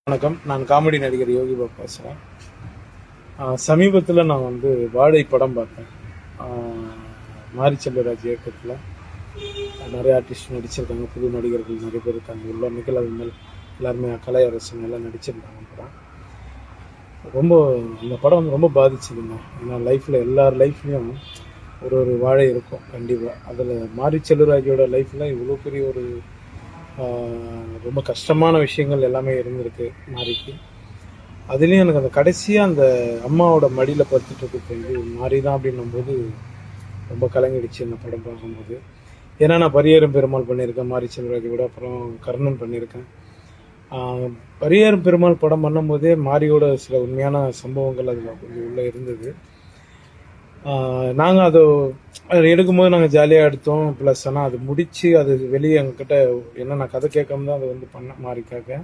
வணக்கம். நான் காமெடி நடிகர் யோகி பாபு பேசுகிறேன். சமீபத்தில் நான் வாழை படம் பார்த்தேன். மாரி செல்வராஜ் இயக்கத்தில் நிறைய ஆர்டிஸ்ட் நடிச்சிருக்காங்க. புது நடிகர்கள் நிறைய பேர் இருக்காங்க. உள்ள நிகழ் விமல் எல்லாருமே கலையரசன் எல்லாம் நடிச்சிருந்தாங்க. படம் ரொம்ப இந்த படம் ரொம்ப பாதிச்சுதுங்க. ஏன்னா லைஃப்பில் எல்லார் லைஃப்லேயும் ஒரு வாழை இருக்கும் கண்டிப்பாக. அதில் மாரி செல்வராஜோட லைஃப்பில் இவ்வளோ பெரிய ஒரு ரொம்ப கஷ்டமான விஷயங்கள் எல்லாமே இருந்திருக்கு மாரிக்கு. அதுலேயும் எனக்கு அந்த கடைசியாக அந்த அம்மாவோட மடியில் படுத்துட்டு இருக்கிறது மாறி தான் அப்படின்னும்போது ரொம்ப கலங்கிடுச்சு அந்த படம் பார்க்கும்போது. ஏன்னா நான் பரியேறும் பெருமாள் பண்ணியிருக்கேன் மாரி செல்வராஜ் கூட, அப்புறம் கர்ணன் பண்ணியிருக்கேன். பரியேறும் பெருமாள் படம் பண்ணும்போதே மாரியோட சில உண்மையான சம்பவங்கள் அதில் கொஞ்சம் உள்ளே இருந்தது. நாங்கள் அதை எடுக்கும்போது நாங்கள் ஜாலியாக எடுத்தோம். ப்ளஸ் ஆனால் அது முடித்து அது வெளியே எங்ககிட்ட என்ன நான் கதை கேட்காம தான் அதை பண்ண மாரிக்காக